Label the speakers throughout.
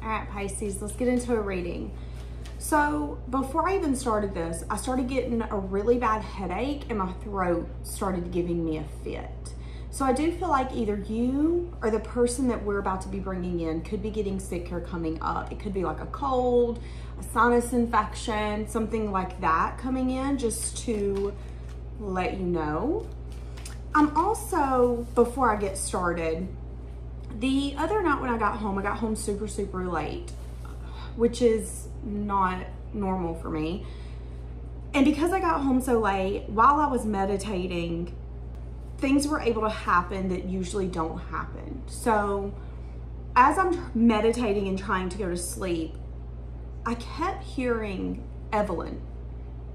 Speaker 1: All right, Pisces, let's get into a reading. So before I even started this, I started getting a really bad headache and my throat started giving me a fit. So I do feel like either you or the person that we're about to be bringing in could be getting sick or coming up. It could be like a cold, a sinus infection, something like that coming in, just to let you know. I'm also, before I get started, the other night when I got home super, super late, which is not normal for me. And because I got home so late, while I was meditating, things were able to happen that usually don't happen. So as I'm meditating and trying to go to sleep, I kept hearing Evelyn,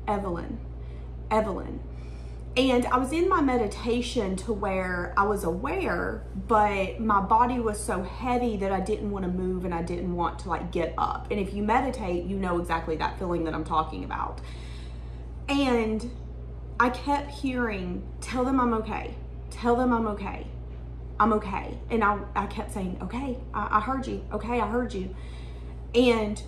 Speaker 1: Evelyn, Evelyn. And I was in my meditation to where I was aware, but my body was so heavy that I didn't want to move and I didn't want to like get up. And if you meditate, you know exactly that feeling that I'm talking about. And I kept hearing, tell them I'm okay. Tell them I'm okay. I'm okay. And I kept saying, okay, I heard you. Okay, I heard you. And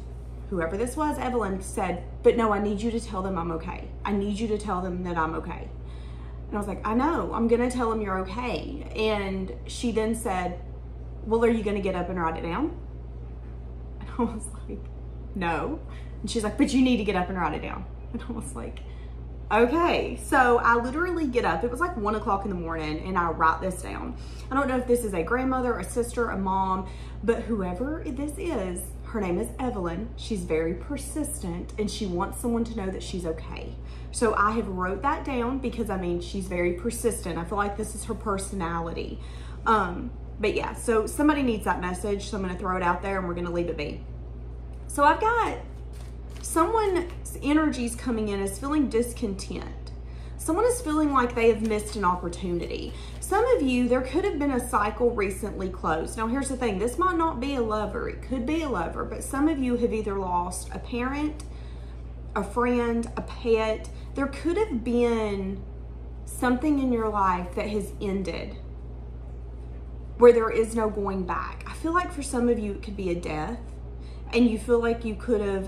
Speaker 1: whoever this was, Evelyn, said, but no, I need you to tell them I'm okay. I need you to tell them that I'm okay. And I was like, I know, I'm gonna tell them you're okay. And she then said, well, are you gonna get up and write it down? And I was like, no. And she's like, but you need to get up and write it down. And I was like, okay. So I literally get up. It was like 1 o'clock in the morning and I write this down. I don't know if this is a grandmother, a sister, a mom, but whoever this is, her name is Evelyn. She's very persistent and she wants someone to know that she's okay. So I have wrote that down because I mean, she's very persistent. I feel like this is her personality. But yeah, so somebody needs that message. So I'm gonna throw it out there and we're gonna leave it be. So I've got someone's energies coming in is feeling discontent. Someone is feeling like they have missed an opportunity. Some of you, there could have been a cycle recently closed. Now here's the thing, this might not be a lover, it could be a lover, but some of you have either lost a parent, a friend, a pet. There could have been something in your life that has ended where there is no going back. I feel like for some of you, it could be a death. And you feel like you could have,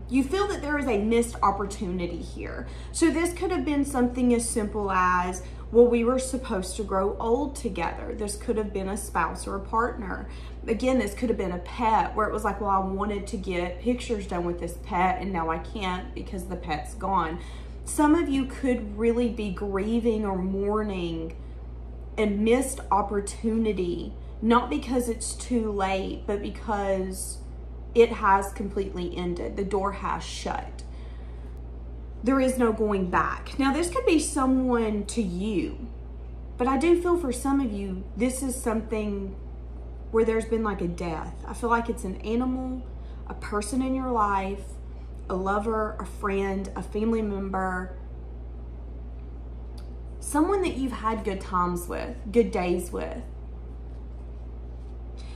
Speaker 1: you feel that there is a missed opportunity here. So this could have been something as simple as, well, we were supposed to grow old together. This could have been a spouse or a partner. Again, this could have been a pet where it was like, well, I wanted to get pictures done with this pet and now I can't because the pet's gone. Some of you could really be grieving or mourning a missed opportunity, not because it's too late, but because it has completely ended. The door has shut. There is no going back. Now, this could be someone to you, but I do feel for some of you, this is something where there's been like a death. I feel like it's an animal, a person in your life, a lover, a friend, a family member, someone that you've had good times with, good days with.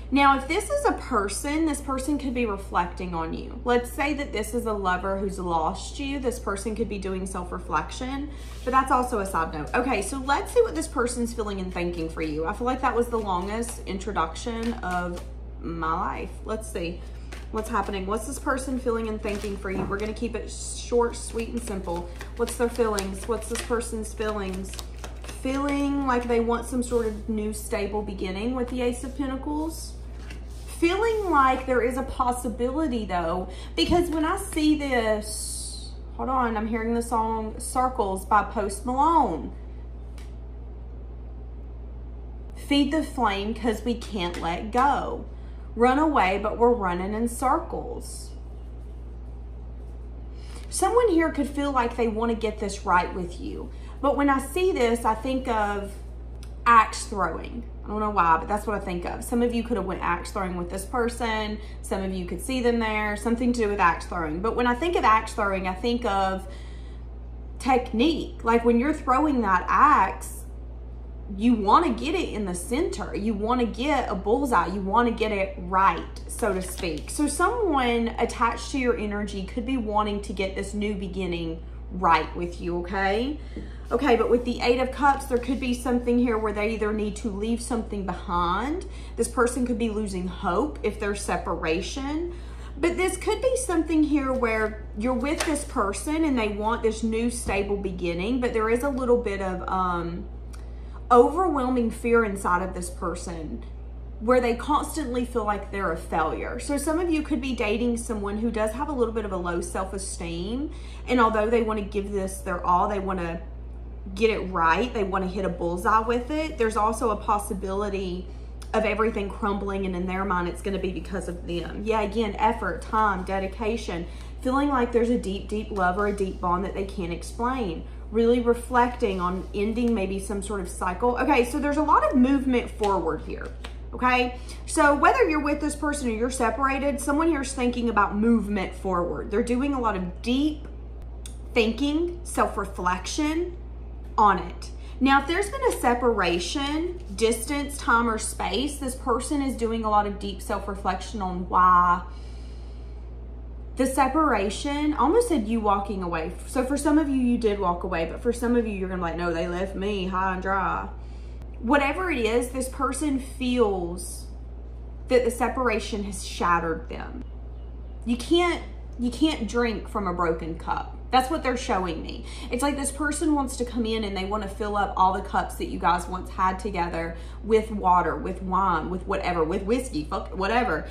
Speaker 1: Now, if this is a person, this person could be reflecting on you. Let's say that this is a lover who's lost you. This person could be doing self-reflection, but that's also a side note. Okay, so let's see what this person's feeling and thinking for you. I feel like that was the longest introduction of my life. Let's see what's happening. What's this person feeling and thinking for you? We're gonna keep it short, sweet, and simple. What's their feelings? What's this person's feelings? Feeling like they want some sort of new stable beginning with the Ace of Pentacles. Feeling like there is a possibility though, because when I see this, hold on, I'm hearing the song Circles by Malone. Feed the flame because we can't let go. Run away, but we're running in circles. Someone here could feel like they want to get this right with you. But when I see this, I think of axe throwing. I don't know why, but that's what I think of. Some of you could have went axe throwing with this person. Some of you could see them there, something to do with axe throwing. But when I think of axe throwing, I think of technique. Like when you're throwing that axe, you want to get it in the center. You want to get a bullseye. You want to get it right, so to speak. So someone attached to your energy could be wanting to get this new beginning right with you, okay? Okay, but with the Eight of Cups, there could be something here where they either need to leave something behind. This person could be losing hope if there's separation. But this could be something here where you're with this person and they want this new stable beginning, but there is a little bit of overwhelming fear inside of this person where they constantly feel like they're a failure. So some of you could be dating someone who does have a little bit of a low self-esteem, and although they want to give this their all, they want to get it right, they want to hit a bullseye with it, there's also a possibility of everything crumbling, and in their mind it's going to be because of them. Yeah, again, effort, time, dedication, feeling like there's a deep, deep love or a deep bond that they can't explain. Really reflecting on ending maybe some sort of cycle. Okay, so there's a lot of movement forward here. Okay, so whether you're with this person or you're separated, someone here is thinking about movement forward. They're doing a lot of deep thinking, self-reflection on it. Now, if there's been a separation, distance, time, or space, this person is doing a lot of deep self-reflection on why the separation, I almost said you walking away. So for some of you, you did walk away, but for some of you, you're gonna be like, no, they left me high and dry. Whatever it is, this person feels that the separation has shattered them. You can't drink from a broken cup. That's what they're showing me. It's like this person wants to come in and they want to fill up all the cups that you guys once had together with water, with wine, with whatever, with whiskey, fuck, whatever.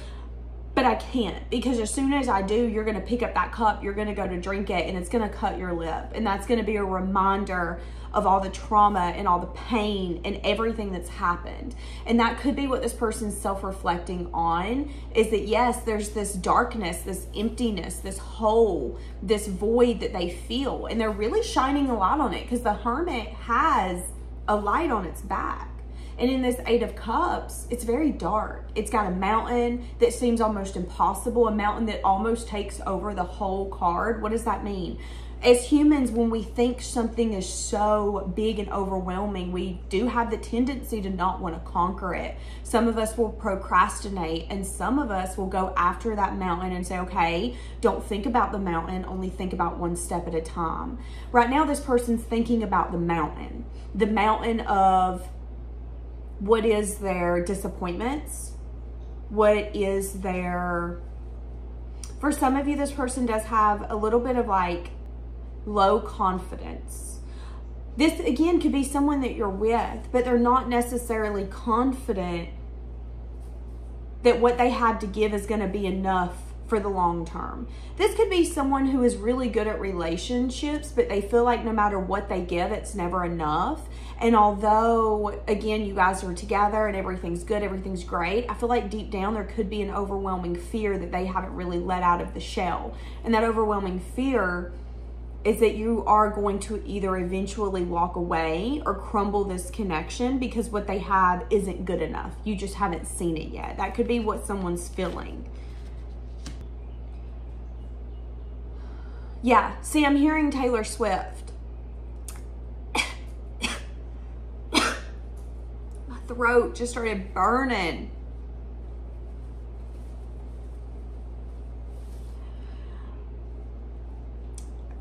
Speaker 1: But I can't, because as soon as I do, you're going to pick up that cup, you're going to go to drink it, and it's going to cut your lip. And that's going to be a reminder of all the trauma and all the pain and everything that's happened. And that could be what this person's self-reflecting on, is that yes, there's this darkness, this emptiness, this hole, this void that they feel. And they're really shining a light on it, because the Hermit has a light on its back. And in this Eight of Cups, it's very dark. It's got a mountain that seems almost impossible, a mountain that almost takes over the whole card. What does that mean? As humans, when we think something is so big and overwhelming, we do have the tendency to not want to conquer it. Some of us will procrastinate, and some of us will go after that mountain and say, okay, don't think about the mountain, only think about one step at a time. Right now, this person's thinking about the mountain of what is their disappointments, what is their, for some of you, this person does have a little bit of like low confidence. This again could be someone that you're with, but they're not necessarily confident that what they have to give is going to be enough for the long term. This could be someone who is really good at relationships, but they feel like no matter what they give, it's never enough. And although, again, you guys are together and everything's good, everything's great, I feel like deep down there could be an overwhelming fear that they haven't really let out of the shell. And that overwhelming fear is that you are going to either eventually walk away or crumble this connection because what they have isn't good enough. You just haven't seen it yet. That could be what someone's feeling. Yeah, see, I'm hearing Taylor Swift. My throat just started burning.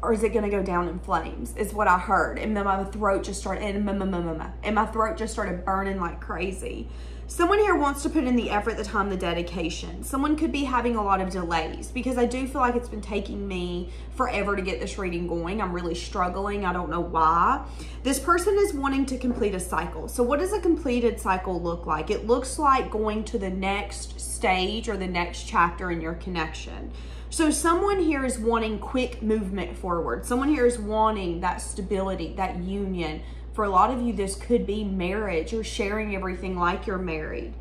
Speaker 1: Or is it going to go down in flames, is what I heard. And then my throat just started, and my throat just started burning like crazy. Someone here wants to put in the effort, the time, the dedication. Someone could be having a lot of delays, because I do feel like it's been taking me forever to get this reading going. I'm really struggling. I don't know why. This person is wanting to complete a cycle. So what does a completed cycle look like? It looks like going to the next stage or the next chapter in your connection. So someone here is wanting quick movement forward. Someone here is wanting that stability, that union. For a lot of you, this could be marriage or sharing everything like you're married.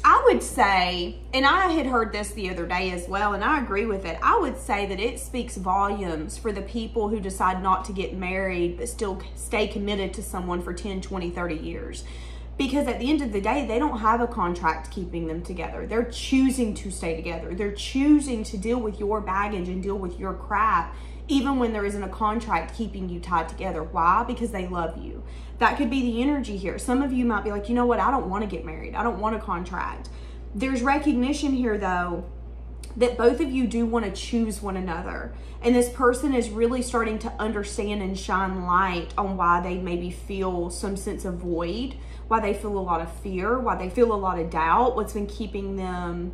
Speaker 1: I would say, and I had heard this the other day as well, and I agree with it. I would say that it speaks volumes for the people who decide not to get married but still stay committed to someone for 10, 20, 30 years. Because at the end of the day, they don't have a contract keeping them together. They're choosing to stay together. They're choosing to deal with your baggage and deal with your crap, even when there isn't a contract keeping you tied together. Why? Because they love you. That could be the energy here. Some of you might be like, you know what? I don't want to get married. I don't want a contract. There's recognition here, though, that both of you do want to choose one another. And this person is really starting to understand and shine light on why they maybe feel some sense of void, why they feel a lot of fear, why they feel a lot of doubt, what's been keeping them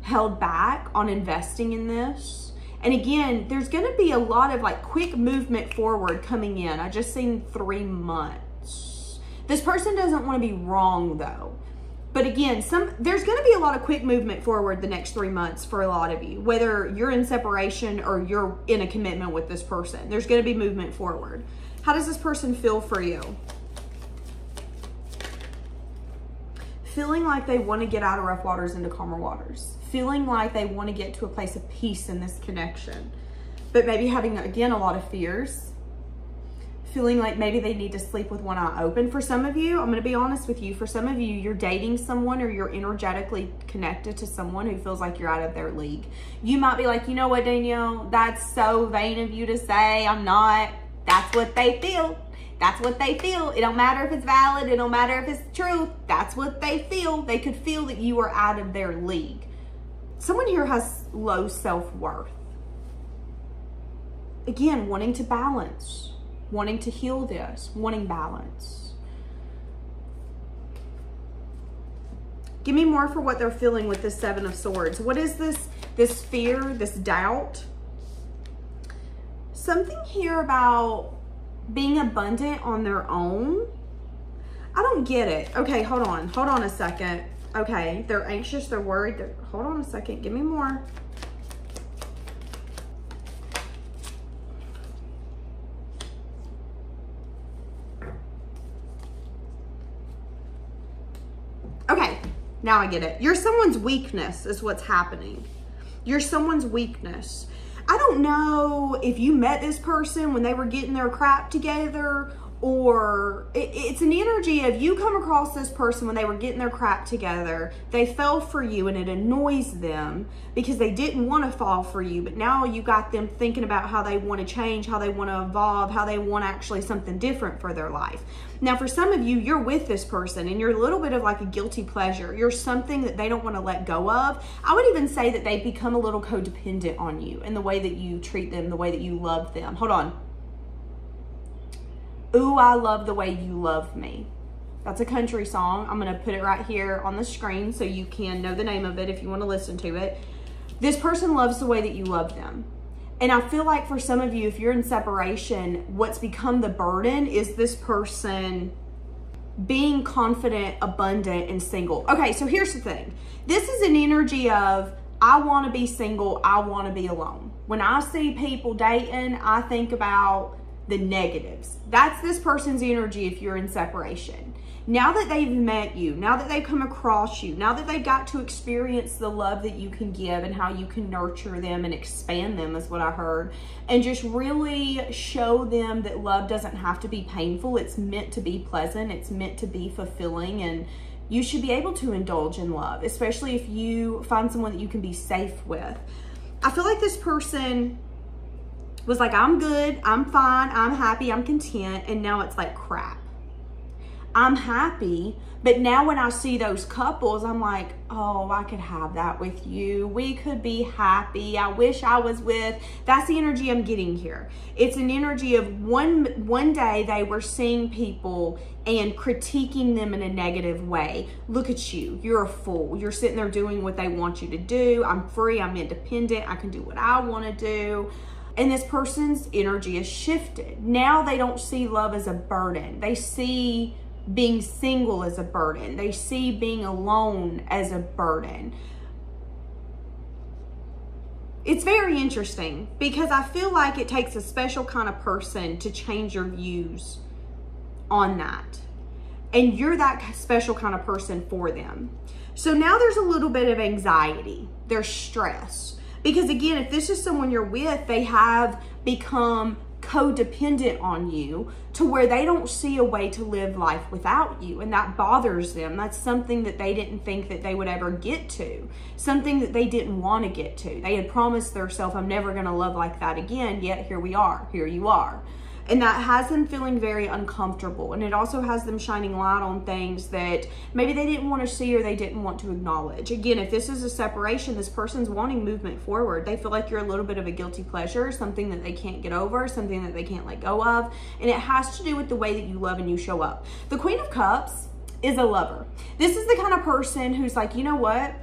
Speaker 1: held back on investing in this. And again, there's going to be a lot of like quick movement forward coming in. I just seen 3 months. This person doesn't want to be wrong though. But again, there's going to be a lot of quick movement forward the next 3 months for a lot of you, whether you're in separation or you're in a commitment with this person. There's going to be movement forward. How does this person feel for you? Feeling like they want to get out of rough waters into calmer waters. Feeling like they want to get to a place of peace in this connection. But maybe having, again, a lot of fears. Feeling like maybe they need to sleep with one eye open. For some of you, I'm going to be honest with you, for some of you, you're dating someone or you're energetically connected to someone who feels like you're out of their league. You might be like, you know what, Danielle, that's so vain of you to say. I'm not. That's what they feel. That's what they feel. It don't matter if it's valid. It don't matter if it's true. That's what they feel. They could feel that you are out of their league. Someone here has low self-worth. Again, wanting to balance. Wanting to heal this, wanting balance. Give me more for what they're feeling with this 7 of Swords. What is this fear, this doubt? Something here about being abundant on their own. I don't get it. Okay, hold on a second. Okay, they're anxious, they're worried. Hold on a second, give me more. Okay, now I get it. You're someone's weakness is what's happening. You're someone's weakness. I don't know if you met this person when they were getting their crap together, or it's an energy of you come across this person when they were getting their crap together. They fell for you and it annoys them because they didn't want to fall for you. But now you got them thinking about how they want to change, how they want to evolve, how they want actually something different for their life. Now, for some of you, you're with this person and you're a little bit of like a guilty pleasure. You're something that they don't want to let go of. I would even say that they become a little codependent on you in the way that you treat them, the way that you love them. Hold on. Ooh, I love the way you love me. That's a country song. I'm going to put it right here on the screen so you can know the name of it if you want to listen to it. This person loves the way that you love them. And I feel like for some of you, if you're in separation, what's become the burden is this person being confident, abundant, and single. Okay, so here's the thing. This is an energy of, I want to be single, I want to be alone. When I see people dating, I think about the negatives. That's this person's energy if you're in separation. Now that they've met you, now that they've come across you, now that they got to experience the love that you can give and how you can nurture them and expand them is what I heard, and just really show them that love doesn't have to be painful. It's meant to be pleasant. It's meant to be fulfilling, and you should be able to indulge in love, especially if you find someone that you can be safe with. I feel like this person was like, I'm good, I'm fine, I'm happy, I'm content, and now it's like crap. I'm happy, but now when I see those couples, I'm like, oh, I could have that with you. We could be happy. I wish I was with. That's the energy I'm getting here. It's an energy of one day they were seeing people and critiquing them in a negative way. Look at you. You're a fool. You're sitting there doing what they want you to do. I'm free. I'm independent. I can do what I want to do. And this person's energy is shifted. Now they don't see love as a burden. They see being single as a burden. They see being alone as a burden. It's very interesting because I feel like it takes a special kind of person to change your views on that. And you're that special kind of person for them. So now there's a little bit of anxiety. There's stress. Because again, if this is someone you're with, they have become codependent on you to where they don't see a way to live life without you, and that bothers them. That's something that they didn't think that they would ever get to, something that they didn't want to get to. They had promised themselves, I'm never going to love like that again, yet here we are, here you are. And that has them feeling very uncomfortable. And it also has them shining light on things that maybe they didn't want to see or they didn't want to acknowledge. Again, if this is a separation, this person's wanting movement forward. They feel like you're a little bit of a guilty pleasure, something that they can't get over, something that they can't let go of. And it has to do with the way that you love and you show up. The Queen of Cups is a lover. This is the kind of person who's like, you know what?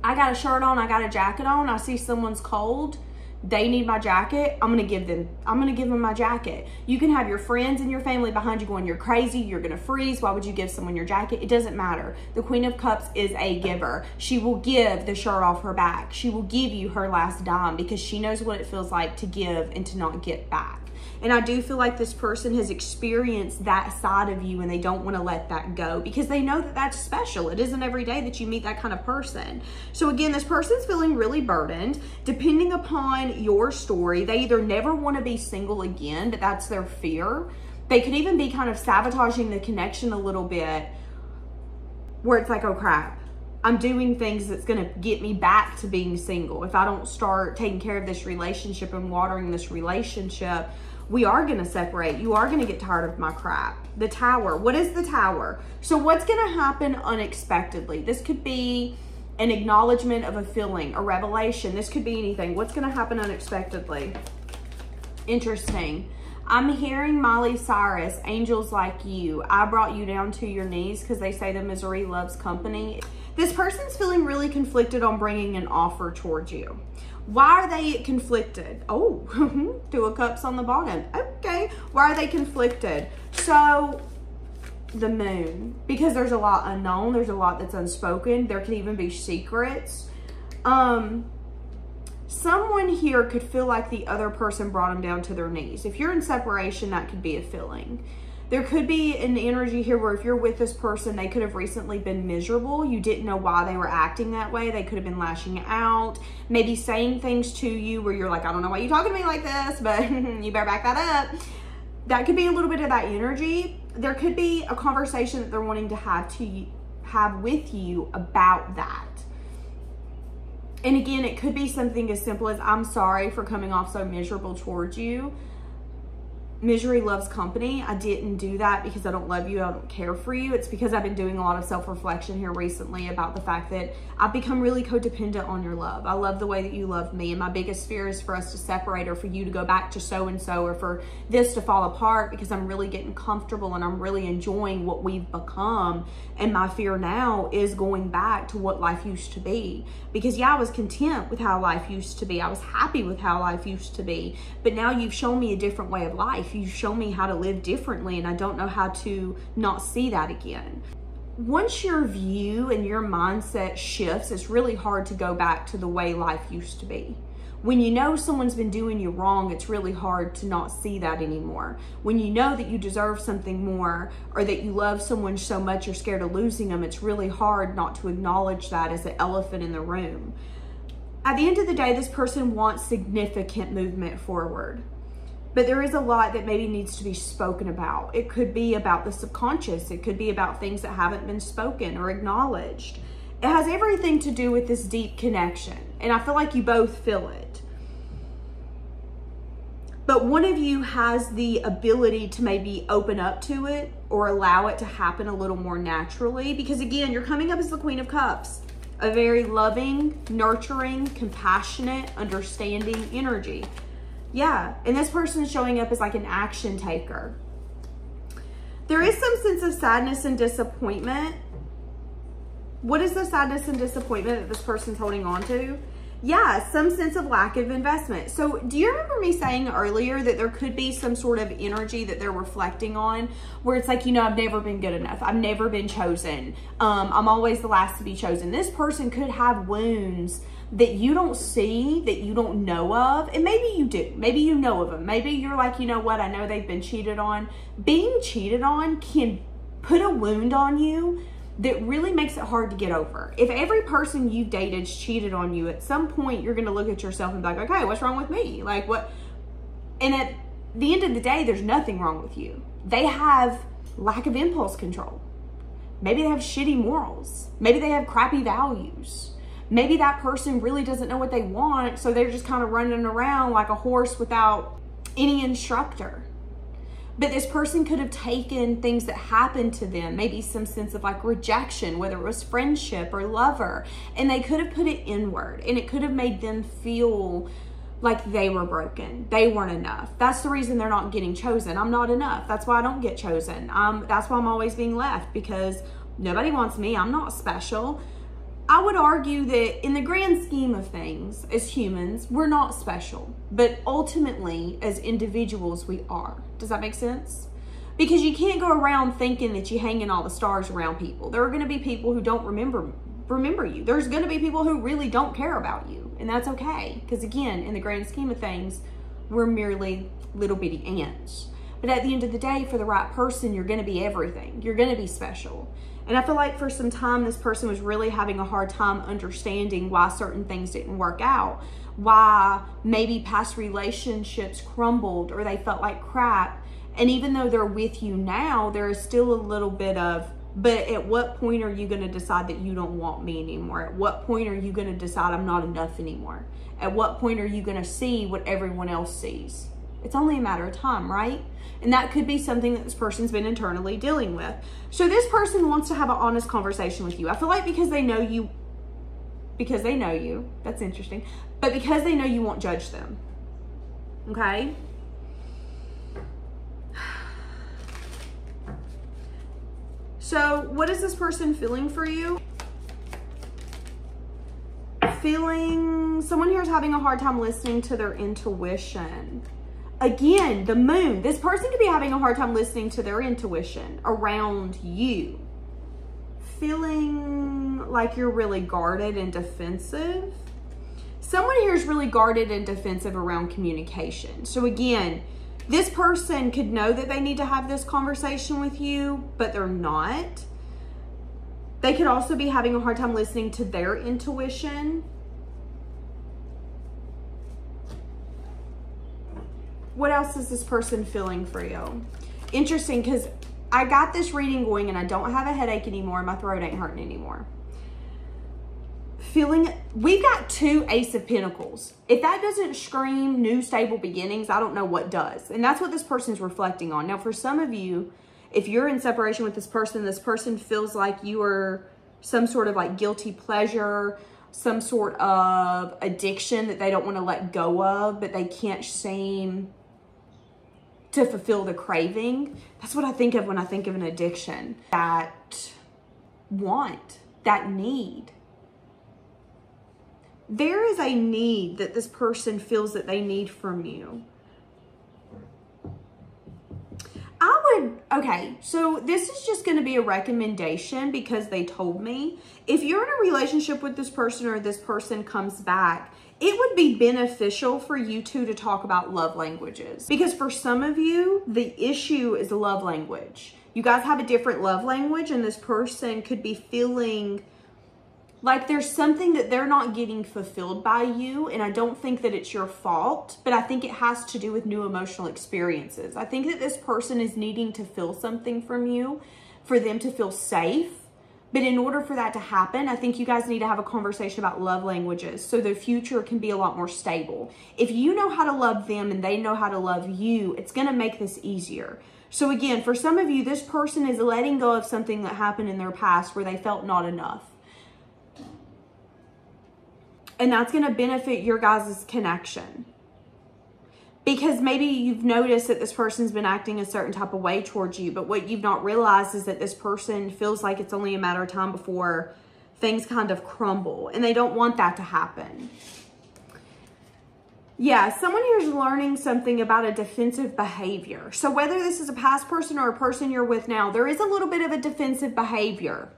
Speaker 1: I got a shirt on, I got a jacket on, I see someone's cold, they need my jacket, I'm gonna give them my jacket. You can have your friends and your family behind you going, you're crazy, you're gonna freeze, why would you give someone your jacket? It doesn't matter. The Queen of Cups is a giver. She will give the shirt off her back. She will give you her last dime because she knows what it feels like to give and to not get back. And I do feel like this person has experienced that side of you and they don't want to let that go because they know that that's special. It isn't every day that you meet that kind of person. So again, this person's feeling really burdened. Depending upon your story, they either never want to be single again, but that's their fear. They could even be kind of sabotaging the connection a little bit where it's like, oh crap, I'm doing things that's going to get me back to being single. If I don't start taking care of this relationship and watering this relationship, we are going to separate. You are going to get tired of my crap. The Tower. What is the Tower? So what's going to happen unexpectedly? This could be an acknowledgement of a feeling, a revelation. This could be anything. What's going to happen unexpectedly? Interesting. I'm hearing Miley, Cyrus, angels like you. I brought you down to your knees because they say the misery loves company. This person's feeling really conflicted on bringing an offer towards you. Why are they conflicted? Oh, 2 of Cups on the bottom. Okay. Why are they conflicted? So, the Moon. Because there's a lot unknown. There's a lot that's unspoken. There could even be secrets. Someone here could feel like the other person brought them down to their knees. If you're in separation, that could be a feeling. There could be an energy here where if you're with this person, they could have recently been miserable. You didn't know why they were acting that way. They could have been lashing out, maybe saying things to you where you're like, I don't know why you're talking to me like this, but you better back that up. That could be a little bit of that energy. There could be a conversation that they're wanting to have with you about that. And again, it could be something as simple as, I'm sorry for coming off so miserable towards you. Misery loves company. I didn't do that because I don't love you. I don't care for you. It's because I've been doing a lot of self-reflection here recently about the fact that I've become really codependent on your love. I love the way that you love me. And my biggest fear is for us to separate or for you to go back to so-and-so or for this to fall apart because I'm really getting comfortable and I'm really enjoying what we've become. And my fear now is going back to what life used to be. Because yeah, I was content with how life used to be. I was happy with how life used to be. But now you've shown me a different way of life. You show me how to live differently and I don't know how to not see that again. Once your view and your mindset shifts, it's really hard to go back to the way life used to be. When you know someone's been doing you wrong, it's really hard to not see that anymore. When you know that you deserve something more or that you love someone so much you're scared of losing them, it's really hard not to acknowledge that as an elephant in the room. At the end of the day, this person wants significant movement forward. But there is a lot that maybe needs to be spoken about. It could be about the subconscious. It could be about things that haven't been spoken or acknowledged. It has everything to do with this deep connection. And I feel like you both feel it. But one of you has the ability to maybe open up to it or allow it to happen a little more naturally. Because again, you're coming up as the Queen of Cups. A very loving, nurturing, compassionate, understanding energy. Yeah, and this person is showing up as like an action taker. There is some sense of sadness and disappointment. What is the sadness and disappointment that this person's holding on to? Yeah, some sense of lack of investment. So do you remember me saying earlier that there could be some sort of energy that they're reflecting on where it's like, you know, I've never been good enough. I've never been chosen. I'm always the last to be chosen. This person could have wounds that you don't see, that you don't know of, and maybe you do. Maybe you know of them. Maybe you're like, you know what, I know they've been cheated on. Being cheated on can put a wound on you that really makes it hard to get over. If every person you've dated's cheated on you, at some point you're gonna look at yourself and be like, okay, what's wrong with me? Like what? And at the end of the day, there's nothing wrong with you. They have lack of impulse control. Maybe they have shitty morals. Maybe they have crappy values. Maybe that person really doesn't know what they want, so they're just kind of running around like a horse without any instructor. But this person could have taken things that happened to them, maybe some sense of like rejection, whether it was friendship or lover, and they could have put it inward, and it could have made them feel like they were broken. They weren't enough. That's the reason they're not getting chosen. I'm not enough. That's why I don't get chosen. That's why I'm always being left, because nobody wants me. I'm not special. I would argue that in the grand scheme of things, as humans, we're not special. But ultimately, as individuals, we are. Does that make sense? Because you can't go around thinking that you're hanging all the stars around people. There are going to be people who don't remember you. There's going to be people who really don't care about you. And that's okay. Because again, in the grand scheme of things, we're merely little bitty ants. But at the end of the day, for the right person, you're going to be everything. You're going to be special. And I feel like for some time, this person was really having a hard time understanding why certain things didn't work out, why maybe past relationships crumbled or they felt like crap. And even though they're with you now, there is still a little bit of, but at what point are you going to decide that you don't want me anymore? At what point are you going to decide I'm not enough anymore? At what point are you going to see what everyone else sees? It's only a matter of time, right? And that could be something that this person's been internally dealing with. So this person wants to have an honest conversation with you. I feel like because they know you, that's interesting, but because they know you won't judge them, okay? So what is this person feeling for you? Someone here is having a hard time listening to their intuition. Again, the moon. This person could be having a hard time listening to their intuition around you. Feeling like you're really guarded and defensive. Someone here is really guarded and defensive around communication. So again, this person could know that they need to have this conversation with you, but they're not. They could also be having a hard time listening to their intuition. What else is this person feeling for you? Interesting, because I got this reading going and I don't have a headache anymore. My throat ain't hurting anymore. We've got 2 Ace of Pentacles. If that doesn't scream new stable beginnings, I don't know what does. And that's what this person's reflecting on. Now, for some of you, if you're in separation with this person feels like you are some sort of like guilty pleasure, some sort of addiction that they don't want to let go of, but they can't seem to fulfill the craving. That's what I think of when I think of an addiction. That want, that need. There is a need that this person feels that they need from you. Okay, so this is just going to be a recommendation because they told me. If you're in a relationship with this person or this person comes back, it would be beneficial for you two to talk about love languages. Because for some of you, the issue is love language. You guys have a different love language and this person could be feeling like there's something that they're not getting fulfilled by you. And I don't think that it's your fault, but I think it has to do with new emotional experiences. I think that this person is needing to feel something from you for them to feel safe. But in order for that to happen, I think you guys need to have a conversation about love languages so the future can be a lot more stable. If you know how to love them and they know how to love you, it's going to make this easier. So again, for some of you, this person is letting go of something that happened in their past where they felt not enough. And that's going to benefit your guys' connection. Because maybe you've noticed that this person's been acting a certain type of way towards you, but what you've not realized is that this person feels like it's only a matter of time before things kind of crumble, and they don't want that to happen. Yeah, someone here is learning something about a defensive behavior. So whether this is a past person or a person you're with now, there is a little bit of a defensive behavior.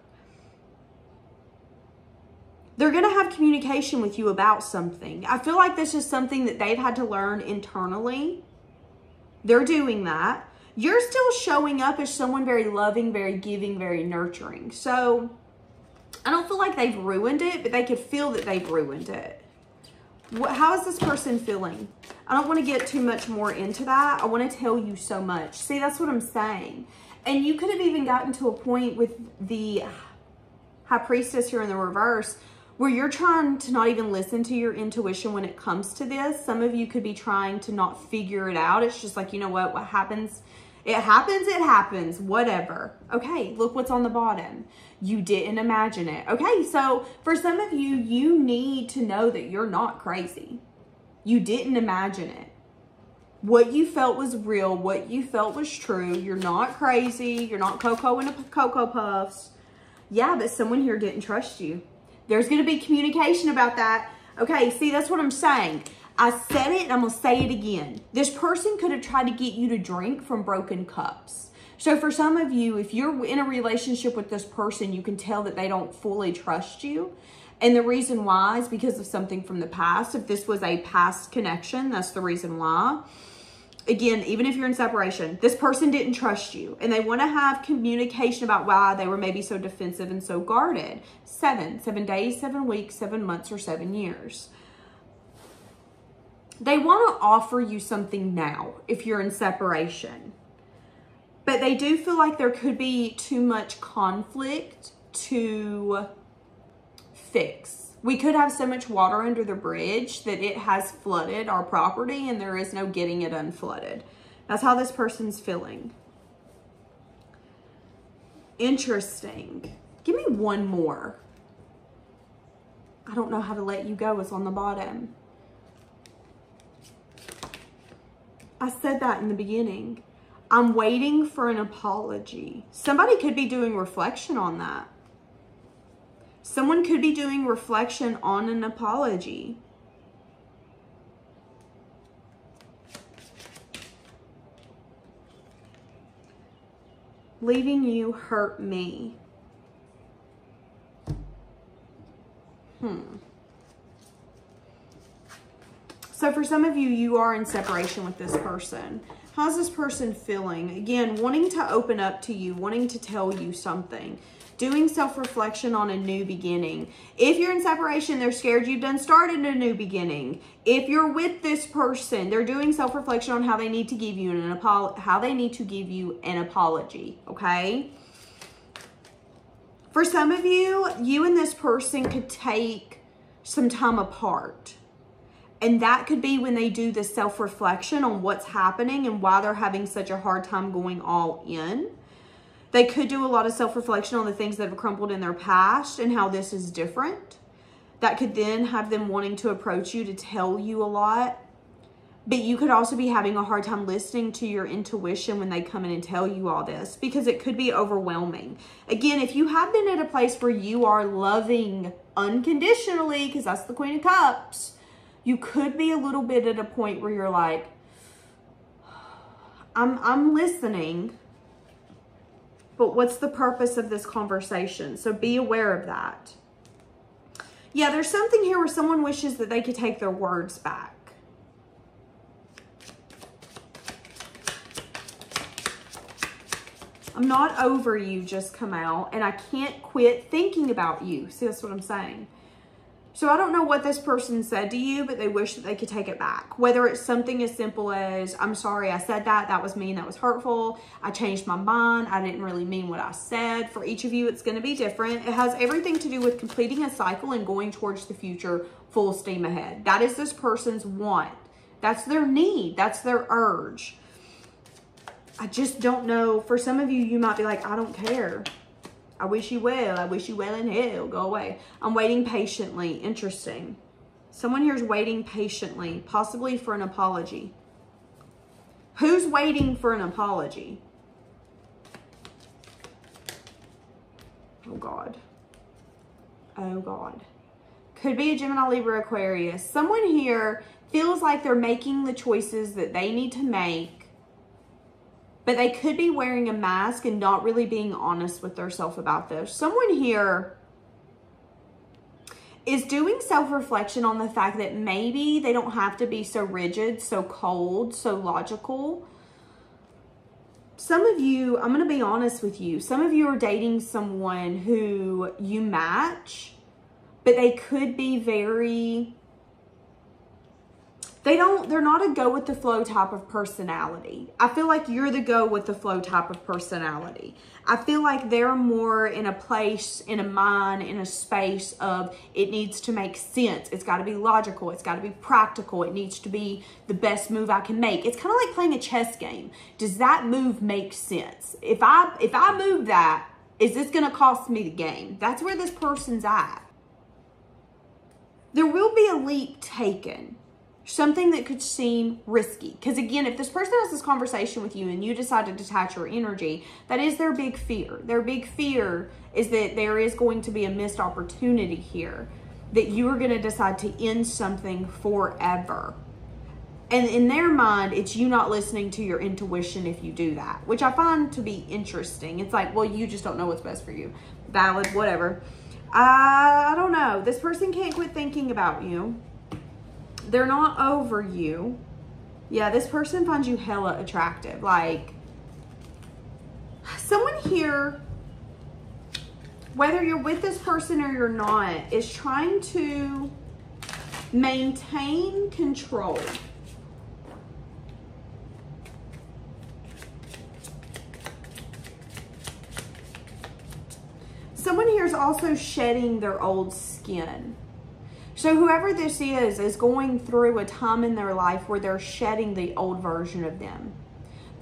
Speaker 1: They're going to have communication with you about something. I feel like this is something that they've had to learn internally. They're doing that. You're still showing up as someone very loving, very giving, very nurturing. So I don't feel like they've ruined it, but they could feel that they've ruined it. How is this person feeling? I don't want to get too much more into that. I want to tell you so much. See, that's what I'm saying. And you could have even gotten to a point with the High Priestess here in the reverse where you're trying to not even listen to your intuition when it comes to this. Some of you could be trying to not figure it out. It's just like, you know what happens It happens, whatever. Okay, look what's on the bottom. You didn't imagine it. Okay, so for some of you, you need to know that you're not crazy. You didn't imagine it. What you felt was real. What you felt was true. You're not crazy. You're not Cocoa in a Cocoa Puffs. Yeah, but someone here didn't trust you. There's going to be communication about that. Okay, see, that's what I'm saying. I said it and I'm going to say it again. This person could have tried to get you to drink from broken cups. So for some of you, if you're in a relationship with this person, you can tell that they don't fully trust you. And the reason why is because of something from the past. If this was a past connection, that's the reason why. Again, even if you're in separation, this person didn't trust you. And they want to have communication about why they were maybe so defensive and so guarded. 7 days, 7 weeks, 7 months, or 7 years. They want to offer you something now if you're in separation. But they do feel like there could be too much conflict to fix. We could have so much water under the bridge that it has flooded our property and there is no getting it unflooded. That's how this person's feeling. Interesting. Give me one more. I don't know how to let you go. It's on the bottom. I said that in the beginning. I'm waiting for an apology. Somebody could be doing reflection on that. Someone could be doing reflection on an apology. Leaving you hurt me. So for some of you, you are in separation with this person. How's this person feeling? Again, wanting to open up to you, wanting to tell you something. Doing self-reflection on a new beginning. If you're in separation, they're scared you've done started a new beginning. If you're with this person, they're doing self-reflection on how they need to give you an apology, okay? For some of you, you and this person could take some time apart. And that could be when they do the self-reflection on what's happening and why they're having such a hard time going all in. They could do a lot of self-reflection on the things that have crumbled in their past and how this is different. That could then have them wanting to approach you to tell you a lot. But you could also be having a hard time listening to your intuition when they come in and tell you all this, because it could be overwhelming. Again, if you have been at a place where you are loving unconditionally, because that's the Queen of Cups, you could be a little bit at a point where you're like, I'm listening, but what's the purpose of this conversation? So be aware of that. Yeah, there's something here where someone wishes that they could take their words back. I'm not over you just come out, and I can't quit thinking about you. See, that's what I'm saying. So I don't know what this person said to you, but they wish that they could take it back. Whether it's something as simple as, I'm sorry I said that. That was mean. That was hurtful. I changed my mind. I didn't really mean what I said. For each of you, it's going to be different. It has everything to do with completing a cycle and going towards the future full steam ahead. That is this person's want. That's their need. That's their urge. I just don't know. For some of you, you might be like, I don't care. I wish you well. I wish you well in hell. Go away. I'm waiting patiently. Interesting. Someone here is waiting patiently, possibly for an apology. Who's waiting for an apology? Oh, God. Oh, God. Could be a Gemini, Libra, Aquarius. Someone here feels like they're making the choices that they need to make, but they could be wearing a mask and not really being honest with themselves about this. Someone here is doing self-reflection on the fact that maybe they don't have to be so rigid, so cold, so logical. Some of you, I'm going to be honest with you, some of you are dating someone who you match, but they could be very they're not a go with the flow type of personality. I feel like you're the go with the flow type of personality. I feel like they're more in a place, in a mind, in a space of it needs to make sense. It's got to be logical. It's got to be practical. It needs to be the best move I can make. It's kind of like playing a chess game. Does that move make sense? If I move that, is this going to cost me the game? That's where this person's at. There will be a leap taken. Something that could seem risky. Because again, if this person has this conversation with you and you decide to detach your energy, that is their big fear. Their big fear is that there is going to be a missed opportunity here. That you are going to decide to end something forever. And in their mind, it's you not listening to your intuition if you do that. Which I find to be interesting. It's like, well, you just don't know what's best for you. Valid, whatever. I don't know. This person can't quit thinking about you. They're not over you. Yeah, this person finds you hella attractive. Like, someone here, whether you're with this person or you're not, is trying to maintain control. Someone here is also shedding their old skin. So whoever this is going through a time in their life where they're shedding the old version of them.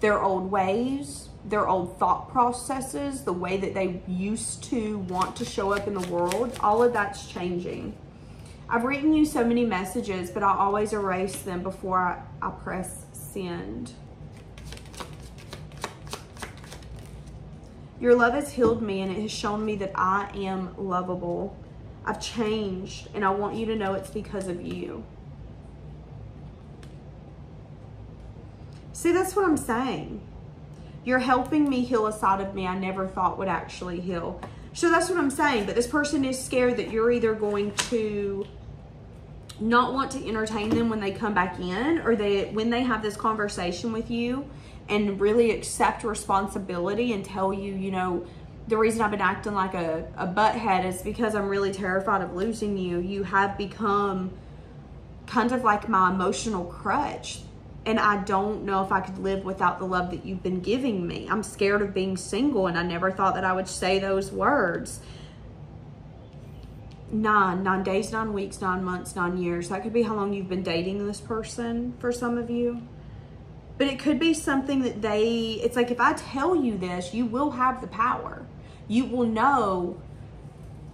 Speaker 1: Their old ways, their old thought processes, the way that they used to want to show up in the world, all of that's changing. I've written you so many messages, but I always erase them before I press send. Your love has healed me and it has shown me that I am lovable. I've changed, and I want you to know it's because of you. See, that's what I'm saying. You're helping me heal a side of me I never thought would actually heal. So that's what I'm saying. But this person is scared that you're either going to not want to entertain them when they come back in, or that when they have this conversation with you and really accept responsibility and tell you, you know, the reason I've been acting like a butthead is because I'm really terrified of losing you. You have become kind of like my emotional crutch. And I don't know if I could live without the love that you've been giving me. I'm scared of being single, and I never thought that I would say those words. 9 days, 9 weeks, 9 months, 9 years. That could be how long you've been dating this person for some of you. But it could be something that it's like, if I tell you this, you will have the power. You will know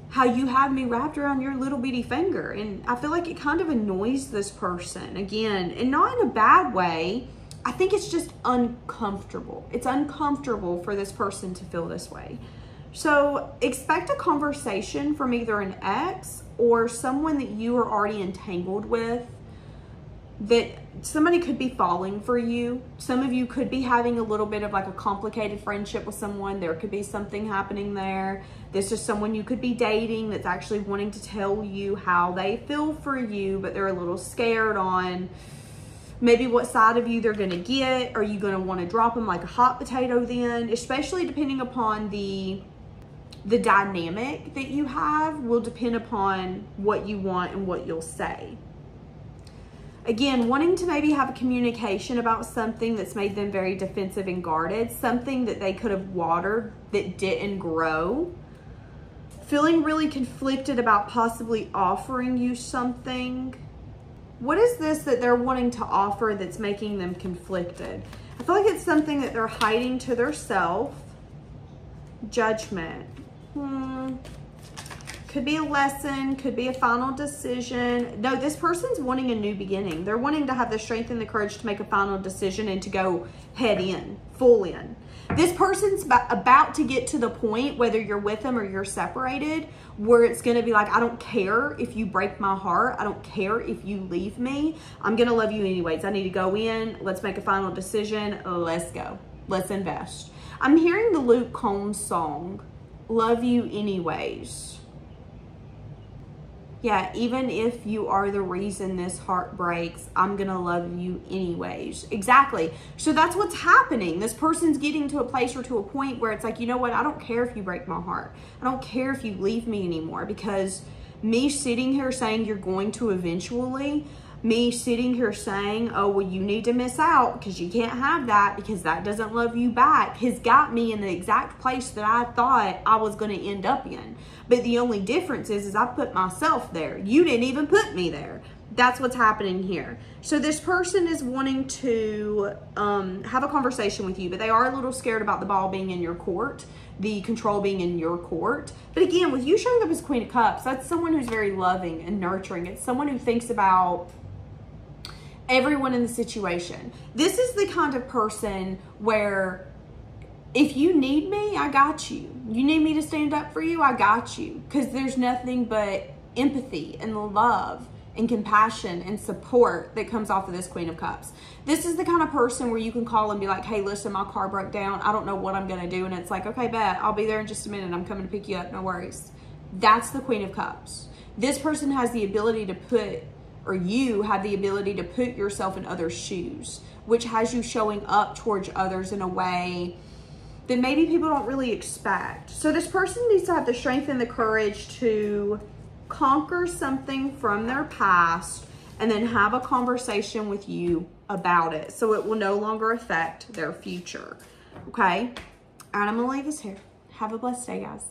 Speaker 1: how you have me wrapped around your little bitty finger. And I feel like it kind of annoys this person again, and not in a bad way. I think it's just uncomfortable. It's uncomfortable for this person to feel this way. So expect a conversation from either an ex or someone that you are already entangled with, that somebody could be falling for you. Some of you could be having a little bit of like a complicated friendship with someone. There could be something happening there. This is someone you could be dating that's actually wanting to tell you how they feel for you, but they're a little scared on maybe what side of you they're going to get. Are you going to want to drop them like a hot potato then? Especially depending upon the dynamic that you have will depend upon what you want and what you'll say. Again, wanting to maybe have a communication about something that's made them very defensive and guarded, something that they could have watered that didn't grow. Feeling really conflicted about possibly offering you something. What is this that they're wanting to offer that's making them conflicted? I feel like it's something that they're hiding to their self. Judgment. Could be a lesson, could be a final decision. No, this person's wanting a new beginning. They're wanting to have the strength and the courage to make a final decision and to go head in, full in. This person's about to get to the point, whether you're with them or you're separated, where it's going to be like, I don't care if you break my heart. I don't care if you leave me. I'm going to love you anyways. I need to go in. Let's make a final decision. Let's go. Let's invest. I'm hearing the Luke Combs song, Love You Anyways. Yeah, even if you are the reason this heart breaks, I'm going to love you anyways. Exactly. So that's what's happening. This person's getting to a place or to a point where it's like, you know what? I don't care if you break my heart. I don't care if you leave me anymore, because me sitting here saying you're going to eventually, me sitting here saying, oh, well, you need to miss out because you can't have that because that doesn't love you back, has got me in the exact place that I thought I was going to end up in. But the only difference is I put myself there. You didn't even put me there. That's what's happening here. So this person is wanting to have a conversation with you, but they are a little scared about the ball being in your court, the control being in your court. But again, with you showing up as Queen of Cups, that's someone who's very loving and nurturing. It's someone who thinks about everyone in the situation. This is the kind of person where if you need me, I got you. You need me to stand up for you, I got you. Because there's nothing but empathy and love and compassion and support that comes off of this Queen of Cups. This is the kind of person where you can call and be like, hey, listen, my car broke down. I don't know what I'm going to do. And it's like, okay, bet. I'll be there in just a minute. I'm coming to pick you up. No worries. That's the Queen of Cups. This person has the ability to put, or you have the ability to put yourself in others' shoes, which has you showing up towards others in a way that maybe people don't really expect. So this person needs to have the strength and the courage to conquer something from their past and then have a conversation with you about it so it will no longer affect their future. Okay? And I'm gonna leave this here. Have a blessed day, guys.